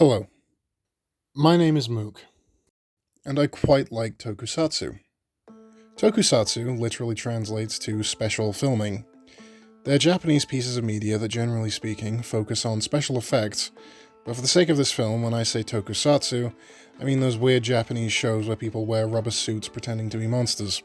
Hello, my name is Mook, and I quite like tokusatsu. Tokusatsu literally translates to special filming. They're Japanese pieces of media that, generally speaking, focus on special effects, but for the sake of this film, when I say tokusatsu, I mean those weird Japanese shows where people wear rubber suits pretending to be monsters.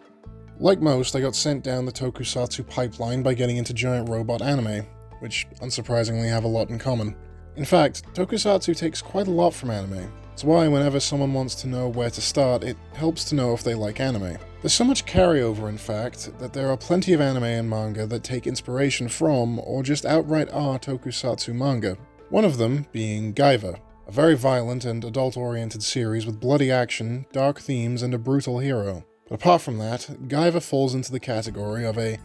Like most, I got sent down the tokusatsu pipeline by getting into giant robot anime, which unsurprisingly have a lot in common. In fact, tokusatsu takes quite a lot from anime. It's why whenever someone wants to know where to start, it helps to know if they like anime. There's so much carryover, in fact, that there are plenty of anime and manga that take inspiration from, or just outright are tokusatsu manga. One of them being Guyver, a very violent and adult-oriented series with bloody action, dark themes, and a brutal hero. But apart from that, Guyver falls into the category of a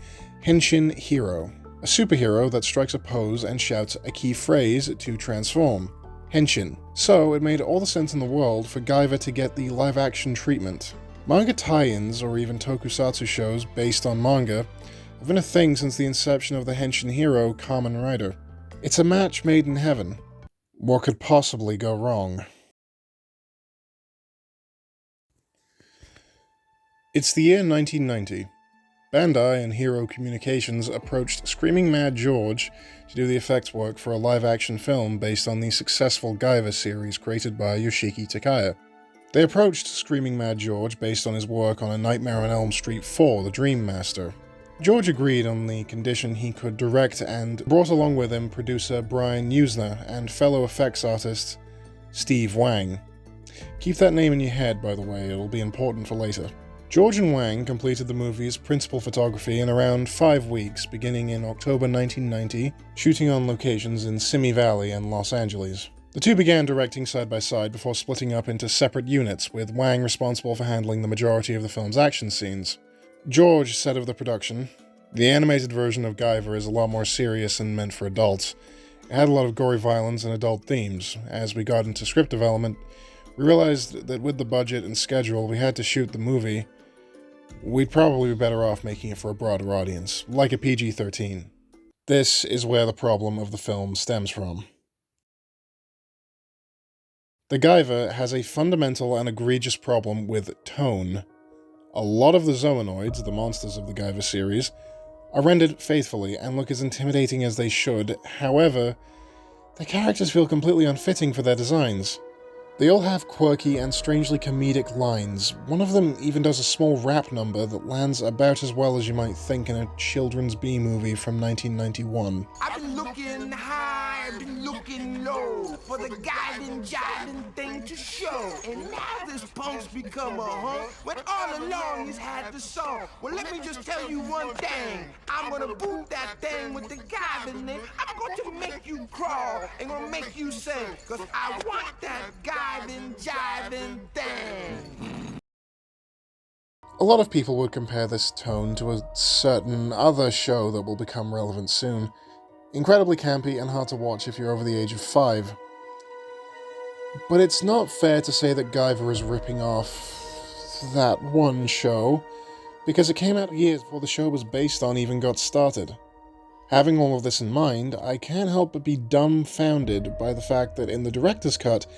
henshin hero, a superhero that strikes a pose and shouts a key phrase to transform. Henshin. So it made all the sense in the world for Guyver to get the live-action treatment. Manga tie-ins, or even tokusatsu shows based on manga, have been a thing since the inception of the henshin hero, Kamen Rider. It's a match made in heaven. What could possibly go wrong? It's the year 1990. Bandai and Hero Communications approached Screaming Mad George to do the effects work for a live-action film based on the successful Guyver series created by Yoshiki Takaya. They approached Screaming Mad George based on his work on A Nightmare on Elm Street 4, The Dream Master. George agreed on the condition he could direct and brought along with him producer Brian Usner and fellow effects artist Steve Wang. Keep that name in your head, by the way, it'll be important for later. George and Wang completed the movie's principal photography in around 5 weeks, beginning in October 1990, shooting on locations in Simi Valley and Los Angeles. The two began directing side by side before splitting up into separate units, with Wang responsible for handling the majority of the film's action scenes. George said of the production, "The animated version of Guyver is a lot more serious and meant for adults. It had a lot of gory violence and adult themes. As we got into script development, we realized that with the budget and schedule we had to shoot the movie, we'd probably be better off making it for a broader audience, like a PG-13. This is where the problem of the film stems from. The Guyver has a fundamental and egregious problem with tone. A lot of the Zoonoids, the monsters of the Guyver series, are rendered faithfully and look as intimidating as they should. However, their characters feel completely unfitting for their designs. They all have quirky and strangely comedic lines. One of them even does a small rap number that lands about as well as you might think in a children's B-movie from 1991. I've been looking high, I've been looking low for the guiding, jiving thing to show. And now this punk's become a hunk, when all along he's had the song. Well, let me just tell you one thing. I'm gonna boot that thing with the guiding in. I'm going to make you crawl and gonna make you sing, cause I want that guiding, jiving thing. A lot of people would compare this tone to a certain other show that will become relevant soon. Incredibly campy and hard to watch if you're over the age of 5. But it's not fair to say that Guyver is ripping off that one show, because it came out years before the show was based on even got started. Having all of this in mind, I can't help but be dumbfounded by the fact that in the director's cut,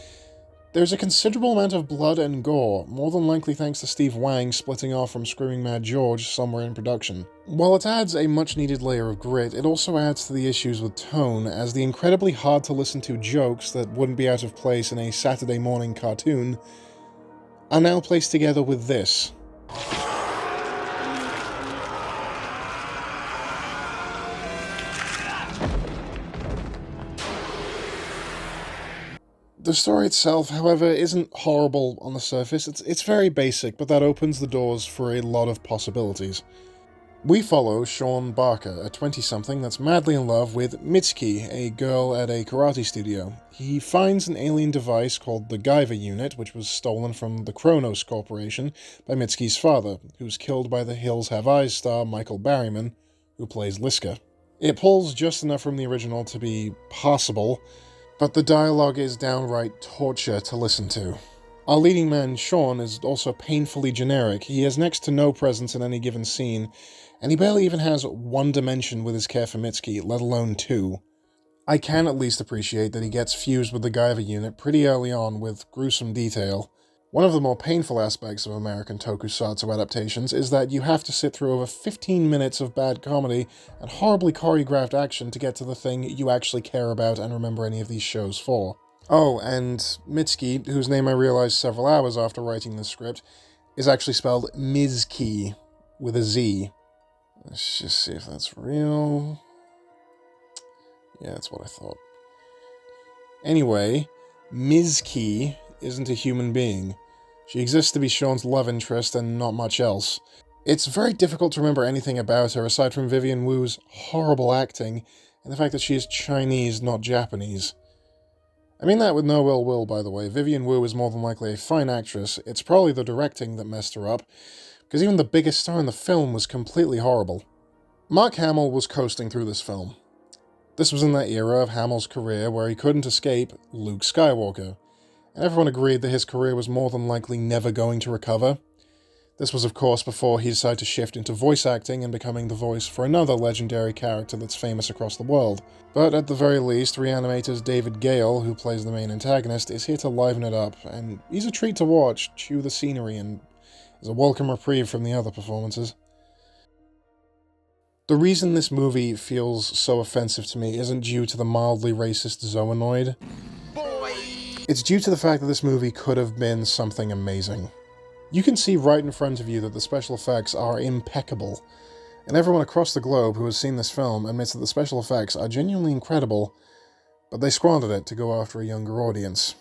there's a considerable amount of blood and gore, more than likely thanks to Steve Wang splitting off from Screaming Mad George somewhere in production. While it adds a much-needed layer of grit, it also adds to the issues with tone, as the incredibly hard-to-listen-to jokes that wouldn't be out of place in a Saturday morning cartoon are now placed together with this. The story itself, however, isn't horrible on the surface. It's very basic, but that opens the doors for a lot of possibilities. We follow Sean Barker, a 20-something that's madly in love with Mitsuki, a girl at a karate studio. He finds an alien device called the Guyver Unit, which was stolen from the Kronos Corporation by Mitsuki's father, who's killed by the Hills Have Eyes star Michael Berryman, who plays Liska. It pulls just enough from the original to be passable, but the dialogue is downright torture to listen to. Our leading man, Sean, is also painfully generic. He has next to no presence in any given scene, and he barely even has one dimension with his care for Mitsuki, let alone two. I can at least appreciate that he gets fused with the Guyver unit pretty early on with gruesome detail. One of the more painful aspects of American tokusatsu adaptations is that you have to sit through over 15 minutes of bad comedy and horribly choreographed action to get to the thing you actually care about and remember any of these shows for. Oh, and Mitsuki, whose name I realized several hours after writing this script, is actually spelled Mizki, with a Z. Let's just see if that's real. Yeah, that's what I thought. Anyway, Mizki isn't a human being. She exists to be Sean's love interest and not much else. It's very difficult to remember anything about her aside from Vivian Wu's horrible acting and the fact that she is Chinese, not Japanese. I mean that with no ill will, by the way. Vivian Wu is more than likely a fine actress. It's probably the directing that messed her up, because even the biggest star in the film was completely horrible. Mark Hamill was coasting through this film. This was in that era of Hamill's career where he couldn't escape Luke Skywalker, and everyone agreed that his career was more than likely never going to recover. This was, of course, before he decided to shift into voice acting and becoming the voice for another legendary character that's famous across the world. But at the very least, Reanimator's David Gale, who plays the main antagonist, is here to liven it up, and he's a treat to watch, chew the scenery, and is a welcome reprieve from the other performances. The reason this movie feels so offensive to me isn't due to the mildly racist Zoanoid. It's due to the fact that this movie could have been something amazing. You can see right in front of you that the special effects are impeccable, and everyone across the globe who has seen this film admits that the special effects are genuinely incredible, but they squandered it to go after a younger audience.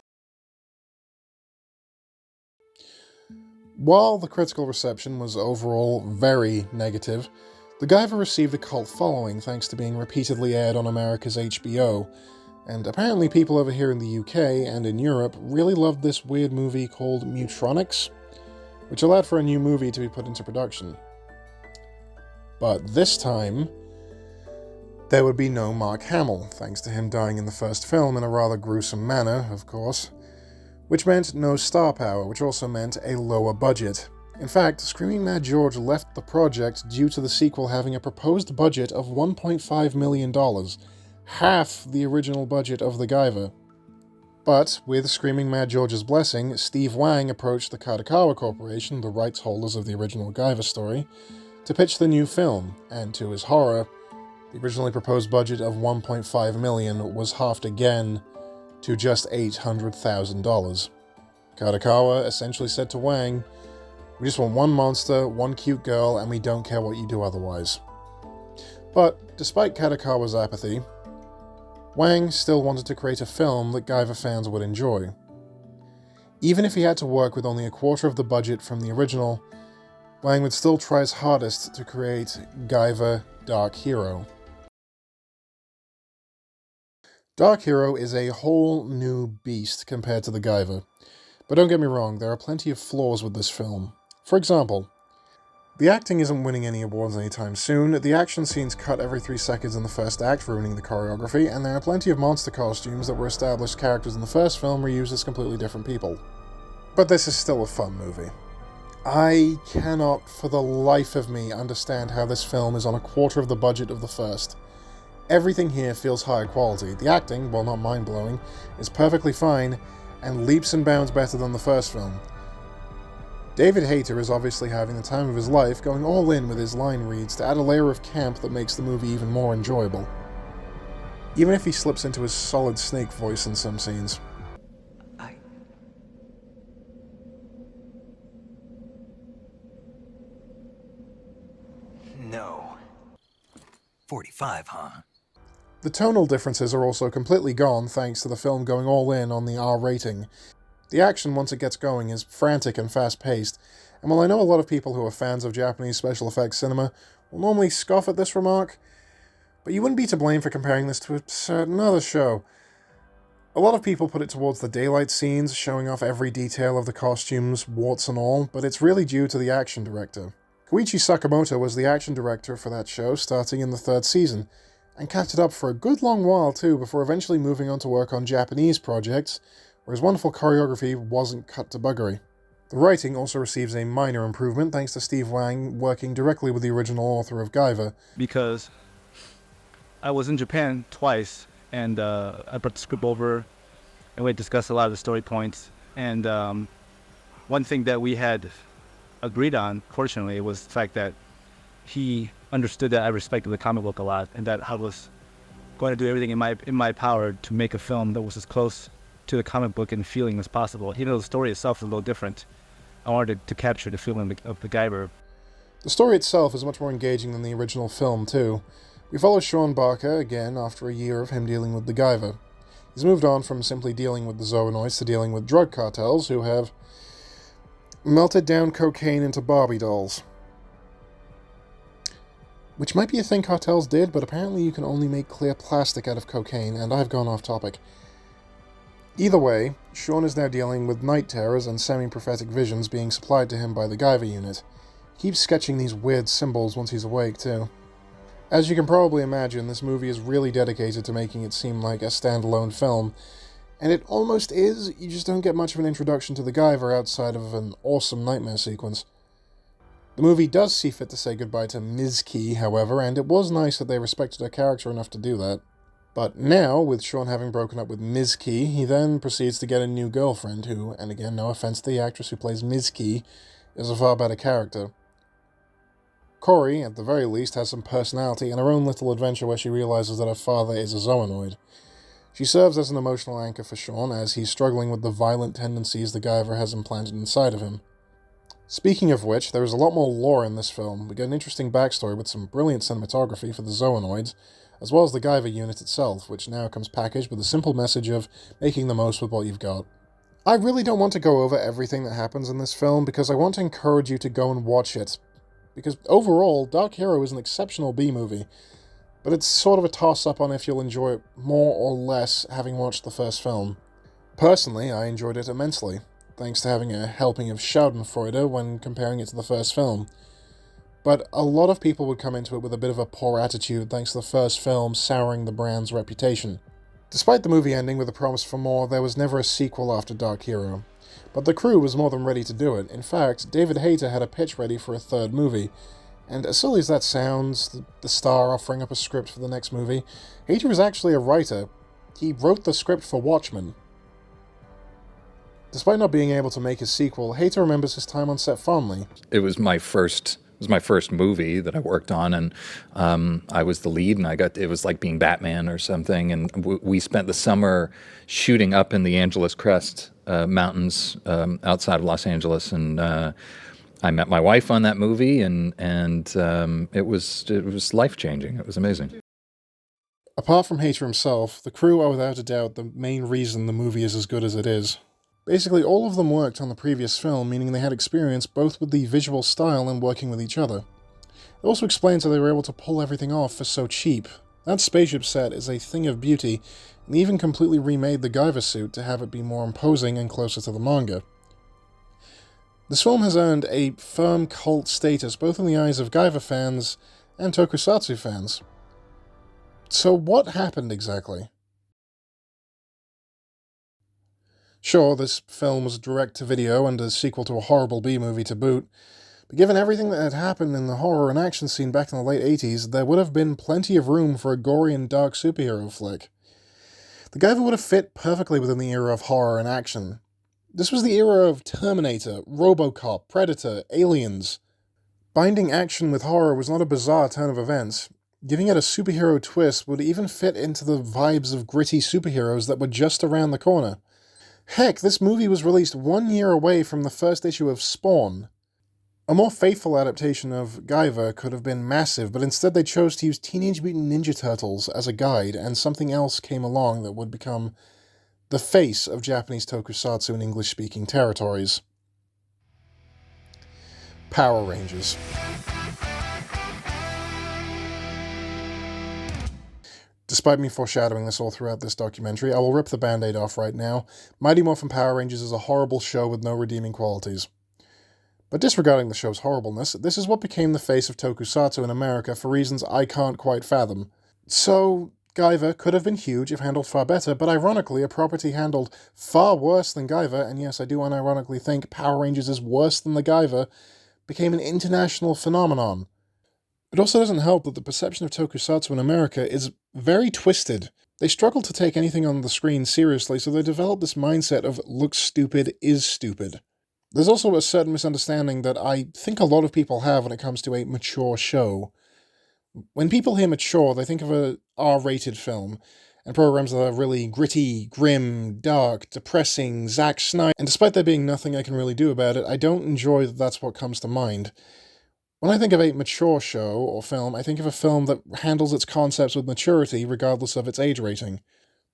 While the critical reception was overall very negative, the Guyver received a cult following thanks to being repeatedly aired on America's HBO, and apparently people over here in the UK and in Europe really loved this weird movie called Mutronics, which allowed for a new movie to be put into production. But this time, there would be no Mark Hamill, thanks to him dying in the first film in a rather gruesome manner, of course, which meant no star power, which also meant a lower budget. In fact, Screaming Mad George left the project due to the sequel having a proposed budget of $1.5 million, half the original budget of the Guyver. But, with Screaming Mad George's blessing, Steve Wang approached the Kadokawa Corporation, the rights holders of the original Guyver story, to pitch the new film, and to his horror, the originally proposed budget of $1.5 million was halved again to just $800,000. Kadokawa essentially said to Wang, "We just want one monster, one cute girl, and we don't care what you do otherwise." But, despite Kadokawa's apathy, Wang still wanted to create a film that Guyver fans would enjoy. Even if he had to work with only a quarter of the budget from the original, Wang would still try his hardest to create Guyver Dark Hero. Dark Hero is a whole new beast compared to the Guyver, but don't get me wrong, there are plenty of flaws with this film. For example, the acting isn't winning any awards anytime soon, the action scenes cut every 3 seconds in the first act, ruining the choreography, and there are plenty of monster costumes that were established characters in the first film reused as completely different people. But this is still a fun movie. I cannot, for the life of me, understand how this film is on a quarter of the budget of the first. Everything here feels higher quality. The acting, while not mind-blowing, is perfectly fine, and leaps and bounds better than the first film. David Hayter is obviously having the time of his life, going all in with his line reads to add a layer of camp that makes the movie even more enjoyable. Even if he slips into his solid Snake voice in some scenes. No. 45, huh? The tonal differences are also completely gone thanks to the film going all in on the R rating. The action, once it gets going, is frantic and fast-paced, and while I know a lot of people who are fans of Japanese special effects cinema will normally scoff at this remark, but you wouldn't be to blame for comparing this to a certain other show. A lot of people put it towards the daylight scenes, showing off every detail of the costumes, warts and all, but it's really due to the action director. Koichi Sakamoto was the action director for that show starting in the 3rd season, and kept it up for a good long while too before eventually moving on to work on Japanese projects, where his wonderful choreography wasn't cut to buggery. The writing also receives a minor improvement thanks to Steve Wang working directly with the original author of Guyver. Because I was in Japan twice and I brought the script over, and we discussed a lot of the story points. And one thing that we had agreed on, fortunately, was the fact that he understood that I respected the comic book a lot, and that I was going to do everything in my power to make a film that was as close to the comic book and feeling as possible. Even though the story itself is a little different, I wanted to capture the feeling of the Guyver. The story itself is much more engaging than the original film, too. We follow Sean Barker again after a year of him dealing with the Guyver. He's moved on from simply dealing with the Zoonoids to dealing with drug cartels who have melted down cocaine into Barbie dolls. Which might be a thing cartels did, but apparently you can only make clear plastic out of cocaine, and I've gone off topic. Either way, Sean is now dealing with night terrors and semi-prophetic visions being supplied to him by the Guyver unit. He keeps sketching these weird symbols once he's awake, too. As you can probably imagine, this movie is really dedicated to making it seem like a standalone film, and it almost is, you just don't get much of an introduction to the Guyver outside of an awesome nightmare sequence. The movie does see fit to say goodbye to Ms. Key, however, and it was nice that they respected her character enough to do that. But now, with Sean having broken up with Ms. Key, he then proceeds to get a new girlfriend who, and again, no offense to the actress who plays Ms. Key, is a far better character. Corey, at the very least, has some personality and her own little adventure where she realizes that her father is a Zoonoid. She serves as an emotional anchor for Sean as he's struggling with the violent tendencies the Guyver has implanted inside of him. Speaking of which, there is a lot more lore in this film. We get an interesting backstory with some brilliant cinematography for the Zoonoids, as well as the Guyver unit itself, which now comes packaged with a simple message of making the most with what you've got. I really don't want to go over everything that happens in this film because I want to encourage you to go and watch it. Because overall, Dark Hero is an exceptional B-movie, but it's sort of a toss-up on if you'll enjoy it more or less having watched the first film. Personally, I enjoyed it immensely, thanks to having a helping of Schadenfreude when comparing it to the first film. But a lot of people would come into it with a bit of a poor attitude thanks to the first film souring the brand's reputation. Despite the movie ending with a promise for more, there was never a sequel after Dark Hero. But the crew was more than ready to do it. In fact, David Hayter had a pitch ready for a third movie. And as silly as that sounds, the star offering up a script for the next movie, Hayter was actually a writer. He wrote the script for Watchmen. Despite not being able to make a sequel, Hayter remembers his time on set fondly. It was my first movie that I worked on, and I was the lead, and it was like being Batman or something. And we spent the summer shooting up in the Angeles Crest mountains outside of Los Angeles, and I met my wife on that movie, and it was life-changing. It was amazing. Apart from Hayter himself, the crew are without a doubt the main reason the movie is as good as it is. Basically, all of them worked on the previous film, meaning they had experience both with the visual style and working with each other. It also explains how they were able to pull everything off for so cheap. That spaceship set is a thing of beauty, and they even completely remade the Guyver suit to have it be more imposing and closer to the manga. This film has earned a firm cult status both in the eyes of Guyver fans and Tokusatsu fans. So what happened exactly? Sure, this film was direct-to-video and a sequel to a horrible B-movie to boot, but given everything that had happened in the horror and action scene back in the late 80s, there would have been plenty of room for a gory and dark superhero flick. The Guyver would have fit perfectly within the era of horror and action. This was the era of Terminator, RoboCop, Predator, Aliens. Binding action with horror was not a bizarre turn of events. Giving it a superhero twist would even fit into the vibes of gritty superheroes that were just around the corner. Heck, this movie was released 1 year away from the first issue of Spawn. A more faithful adaptation of Guyver could have been massive, but instead they chose to use Teenage Mutant Ninja Turtles as a guide, and something else came along that would become the face of Japanese tokusatsu in English-speaking territories. Power Rangers. Despite me foreshadowing this all throughout this documentary, I will rip the band-aid off right now. Mighty Morphin Power Rangers is a horrible show with no redeeming qualities. But disregarding the show's horribleness, this is what became the face of tokusatsu in America for reasons I can't quite fathom. So, Guyver could have been huge if handled far better, but ironically, a property handled far worse than Guyver, and yes, I do unironically think Power Rangers is worse than the Guyver, became an international phenomenon. It also doesn't help that the perception of tokusatsu in America is very twisted. They struggle to take anything on the screen seriously, so they develop this mindset of looks stupid is stupid. There's also a certain misunderstanding that I think a lot of people have when it comes to a mature show. When people hear mature, they think of a R-rated film, and programs that are really gritty, grim, dark, depressing, Zack Snyder, and despite there being nothing I can really do about it, I don't enjoy that that's what comes to mind. When I think of a mature show or film, I think of a film that handles its concepts with maturity regardless of its age rating.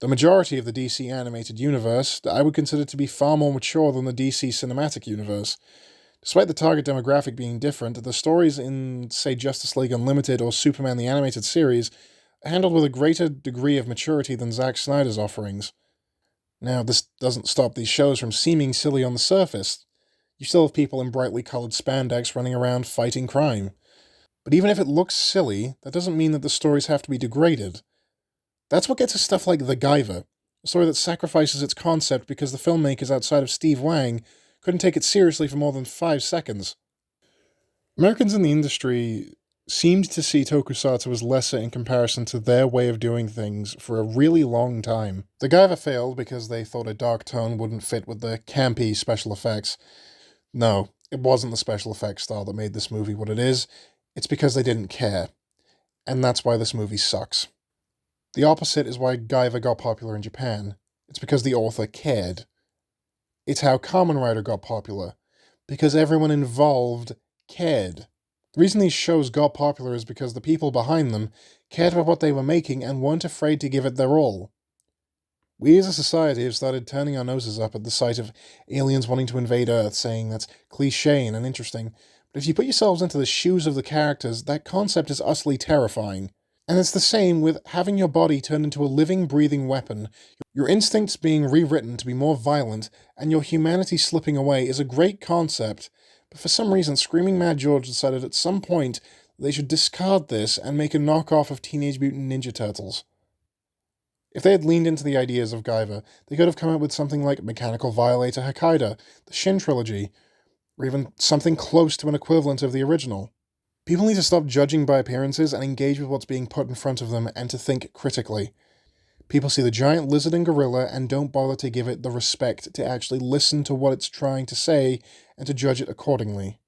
The majority of the DC animated universe I would consider to be far more mature than the DC cinematic universe. Despite the target demographic being different, the stories in, say, Justice League Unlimited or Superman the Animated Series are handled with a greater degree of maturity than Zack Snyder's offerings. Now, this doesn't stop these shows from seeming silly on the surface. You still have people in brightly coloured spandex running around fighting crime. But even if it looks silly, that doesn't mean that the stories have to be degraded. That's what gets us stuff like The Guyver, a story that sacrifices its concept because the filmmakers outside of Steve Wang couldn't take it seriously for more than 5 seconds. Americans in the industry seemed to see tokusatsu as lesser in comparison to their way of doing things for a really long time. The Guyver failed because they thought a dark tone wouldn't fit with the campy special effects. No, it wasn't the special effects style that made this movie what it is. It's because they didn't care. And that's why this movie sucks. The opposite is why Guyver got popular in Japan. It's because the author cared. It's how Kamen Rider got popular. Because everyone involved cared. The reason these shows got popular is because the people behind them cared about what they were making and weren't afraid to give it their all. We as a society have started turning our noses up at the sight of aliens wanting to invade Earth, saying that's cliché and uninteresting. But if you put yourselves into the shoes of the characters, that concept is utterly terrifying. And it's the same with having your body turned into a living, breathing weapon. Your instincts being rewritten to be more violent, and your humanity slipping away is a great concept. But for some reason, Screaming Mad George decided at some point they should discard this and make a knockoff of Teenage Mutant Ninja Turtles. If they had leaned into the ideas of Guyver, they could have come up with something like Mechanical Violator Hokkaido, the Shin Trilogy, or even something close to an equivalent of the original. People need to stop judging by appearances and engage with what's being put in front of them and to think critically. People see the giant lizard and gorilla and don't bother to give it the respect to actually listen to what it's trying to say and to judge it accordingly.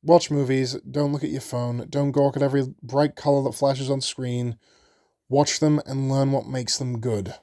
Watch movies, don't look at your phone, don't gawk at every bright colour that flashes on screen. Watch them and learn what makes them good.